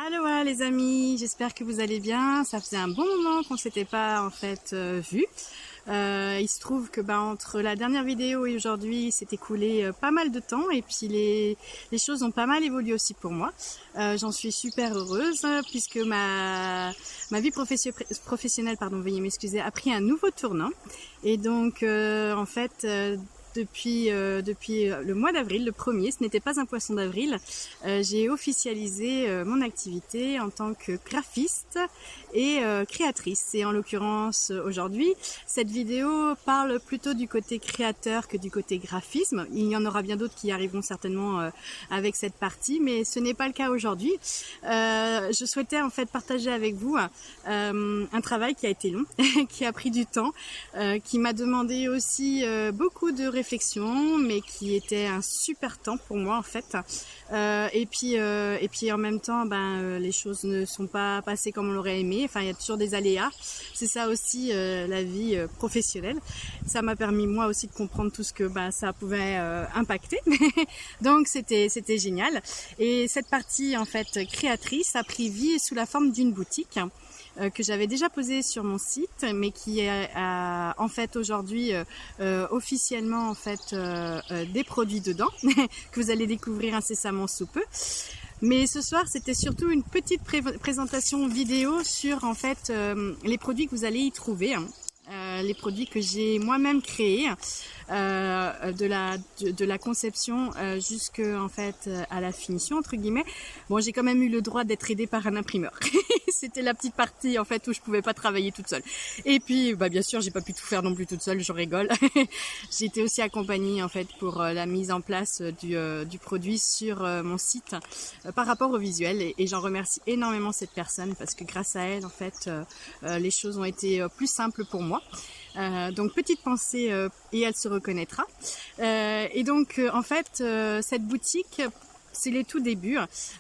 Aloha les amis, j'espère que vous allez bien. Ça faisait un bon moment qu'on s'était pas en fait vu. Il se trouve que entre la dernière vidéo et aujourd'hui, il s'est écoulé pas mal de temps et puis les choses ont pas mal évolué aussi pour moi. J'en suis super heureuse puisque ma vie professionnelle, veuillez m'excuser, a pris un nouveau tournant. Et donc en fait depuis le mois d'avril, le 1er, ce n'était pas un poisson d'avril, j'ai officialisé mon activité en tant que graphiste et créatrice. Et en l'occurrence aujourd'hui, cette vidéo parle plutôt du côté créateur que du côté graphisme. Il y en aura bien d'autres qui arriveront certainement avec cette partie, mais ce n'est pas le cas aujourd'hui. Je souhaitais en fait partager avec vous un travail qui a été long, qui a pris du temps, qui m'a demandé aussi beaucoup de réflexion, mais qui était un super temps pour moi en fait. Et puis en même temps, les choses ne sont pas passées comme on l'aurait aimé. Enfin, il y a toujours des aléas. C'est ça aussi la vie professionnelle. Ça m'a permis moi aussi de comprendre tout ce que ça pouvait impacter. Donc c'était génial. Et cette partie en fait créatrice a pris vie sous la forme d'une boutique que j'avais déjà posé sur mon site, mais qui a en fait aujourd'hui officiellement en fait des produits dedans que vous allez découvrir incessamment sous peu. Mais ce soir, c'était surtout une petite présentation vidéo sur en fait les produits que vous allez y trouver. Les produits que j'ai moi-même créés, de la conception jusqu'à en fait à la finition entre guillemets. Bon, j'ai quand même eu le droit d'être aidée par un imprimeur. C'était la petite partie en fait où je pouvais pas travailler toute seule. Et puis bien sûr, j'ai pas pu tout faire non plus toute seule, je rigole. J'ai été aussi accompagnée en fait pour la mise en place du produit sur mon site par rapport au visuel et j'en remercie énormément cette personne parce que grâce à elle en fait les choses ont été plus simples pour moi. Donc petite pensée et elle se reconnaîtra. Et donc en fait cette boutique, c'est les tout débuts.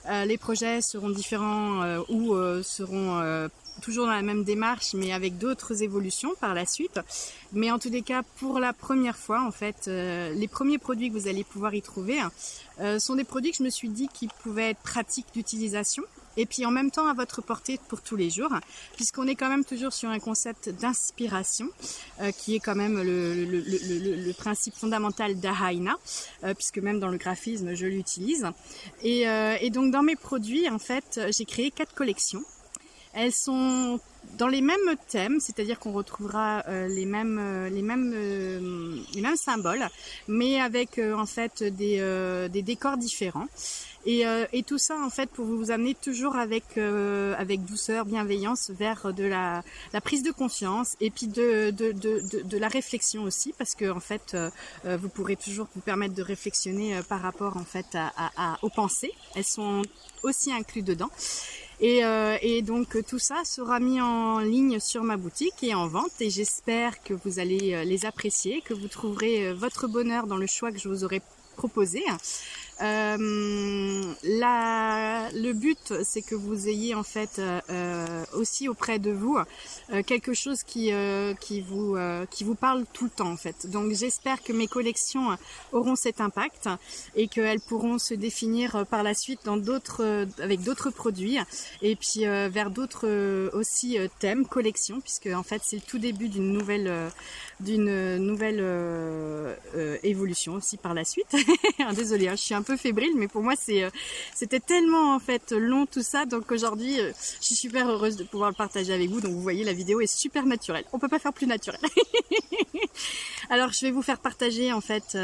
Les projets seront différents ou seront toujours dans la même démarche mais avec d'autres évolutions par la suite. Mais en tous les cas, pour la première fois en fait, les premiers produits que vous allez pouvoir y trouver sont des produits que je me suis dit qui pouvaient être pratiques d'utilisation. Et puis en même temps à votre portée pour tous les jours, puisqu'on est quand même toujours sur un concept d'inspiration, qui est quand même le principe fondamental d'Ahaina, puisque même dans le graphisme je l'utilise. Et donc dans mes produits, en fait, j'ai créé 4 collections. Elles sont dans les mêmes thèmes, c'est-à-dire qu'on retrouvera les mêmes symboles, mais avec en fait des décors différents. Et tout ça en fait pour vous amener toujours avec douceur, bienveillance vers de la prise de conscience et puis de la réflexion aussi, parce que en fait vous pourrez toujours vous permettre de réflexionner par rapport en fait aux pensées. Elles sont aussi incluses dedans. Et donc tout ça sera mis en ligne sur ma boutique et en vente, et j'espère que vous allez les apprécier, que vous trouverez votre bonheur dans le choix que je vous aurai proposé. Le but, c'est que vous ayez en fait aussi auprès de vous quelque chose qui vous parle tout le temps en fait. Donc j'espère que mes collections auront cet impact et qu'elles pourront se définir par la suite dans avec d'autres produits et puis vers d'autres aussi thèmes, collections, puisque en fait c'est le tout début d'une nouvelle évolution aussi par la suite. Désolée, je suis un peu fébrile, mais pour moi c'était tellement en fait long tout ça, donc aujourd'hui je suis super heureuse de pouvoir le partager avec vous. Donc vous voyez, la vidéo est super naturelle, on peut pas faire plus naturel. Alors je vais vous faire partager en fait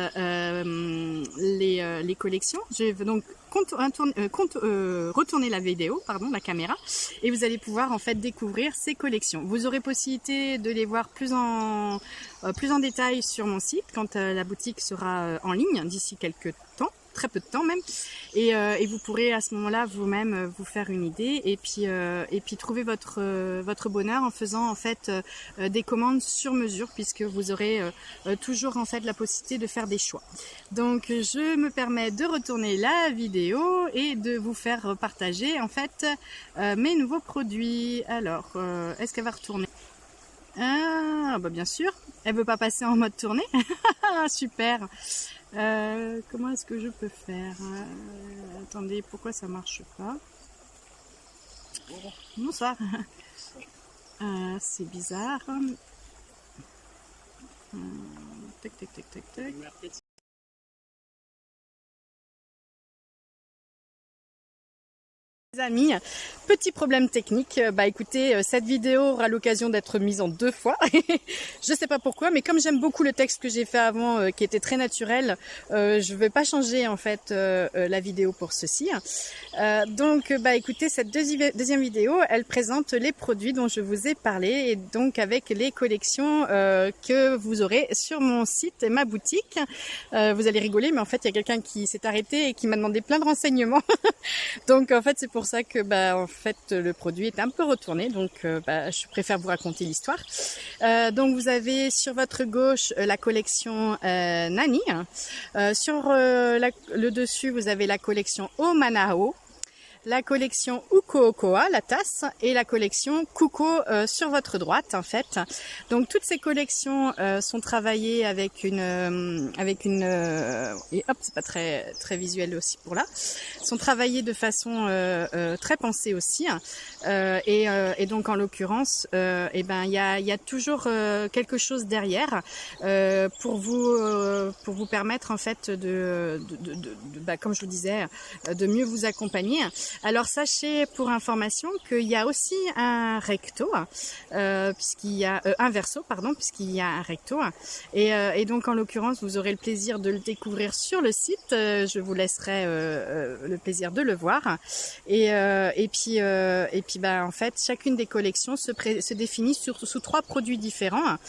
les collections. Je vais donc retourner la vidéo, la caméra, et vous allez pouvoir en fait découvrir ces collections. Vous aurez possibilité de les voir plus en détail sur mon site quand la boutique sera en ligne d'ici quelques temps, très peu de temps même, et vous pourrez à ce moment-là vous-même vous faire une idée et puis trouver votre bonheur en faisant en fait des commandes sur mesure, puisque vous aurez toujours en fait la possibilité de faire des choix. Donc je me permets de retourner la vidéo et de vous faire partager en fait mes nouveaux produits. Alors est-ce qu'elle va retourner? Ah bien sûr, elle veut pas passer en mode tournée. Super. Comment est-ce que je peux faire? Attendez, pourquoi ça marche pas? Bonsoir. C'est bizarre. Tac, tac, tac, tac, tac. Les amis, petit problème technique. Bah écoutez, cette vidéo aura l'occasion d'être mise en 2 fois. Je sais pas pourquoi, mais comme j'aime beaucoup le texte que j'ai fait avant, qui était très naturel, je vais pas changer en fait la vidéo pour ceci. Donc bah écoutez, cette deuxième vidéo, elle présente les produits dont je vous ai parlé, et donc avec les collections que vous aurez sur mon site et ma boutique. Vous allez rigoler, mais en fait il y a quelqu'un qui s'est arrêté et qui m'a demandé plein de renseignements. Donc en fait c'est pour ça que bah en fait le produit est un peu retourné, donc bah, je préfère vous raconter l'histoire. Donc vous avez sur votre gauche la collection Nani. Sur le dessus vous avez la collection Omanao, la collection Uko-Okoa, la tasse, et la collection Kuko sur votre droite en fait. Donc toutes ces collections sont travaillées avec une et hop, c'est pas très visuel aussi pour là, sont travaillées de façon très pensée aussi, et donc en l'occurrence et ben il y a toujours quelque chose derrière pour vous permettre en fait bah, comme je vous disais, de mieux vous accompagner. Alors sachez pour information qu'il y a aussi un recto, puisqu'il y a un verso, pardon, puisqu'il y a un recto, et donc en l'occurrence vous aurez le plaisir de le découvrir sur le site. Je vous laisserai le plaisir de le voir, et puis bah en fait chacune des collections se définit sous 3 produits différents.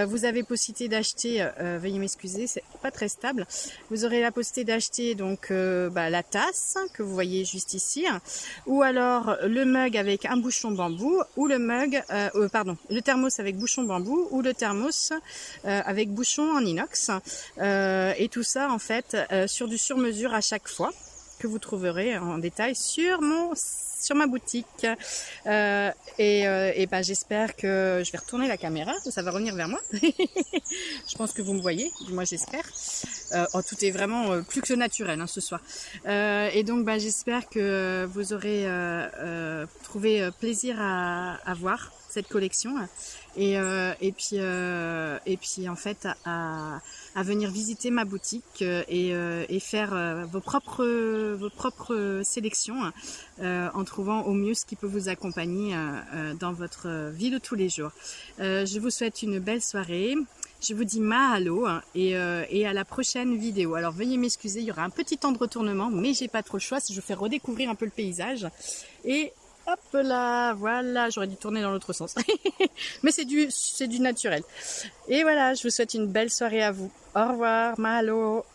Vous avez possibilité d'acheter, veuillez m'excuser, c'est pas très stable. Vous aurez la possibilité d'acheter donc bah, la tasse que vous voyez juste ici, ou alors le mug avec un bouchon bambou, ou le mug, le thermos avec bouchon bambou, ou le thermos avec bouchon en inox, et tout ça en fait sur du sur-mesure à chaque fois, que vous trouverez en détail sur ma boutique. Et ben j'espère que je vais retourner la caméra, ça va revenir vers moi. Je pense que vous me voyez, moi j'espère. Oh, tout est vraiment plus que naturel hein, ce soir. Et donc bah, j'espère que vous aurez trouvé plaisir à voir cette collection, et puis en fait à venir visiter ma boutique et faire vos propres sélections, en trouvant au mieux ce qui peut vous accompagner dans votre vie de tous les jours. Je vous souhaite une belle soirée. Je vous dis mahalo, et à la prochaine vidéo. Alors veuillez m'excuser, il y aura un petit temps de retournement, mais j'ai pas trop le choix si je fais redécouvrir un peu le paysage. Et hop là, voilà, j'aurais dû tourner dans l'autre sens. Mais c'est du naturel. Et voilà, je vous souhaite une belle soirée à vous. Au revoir, mahalo.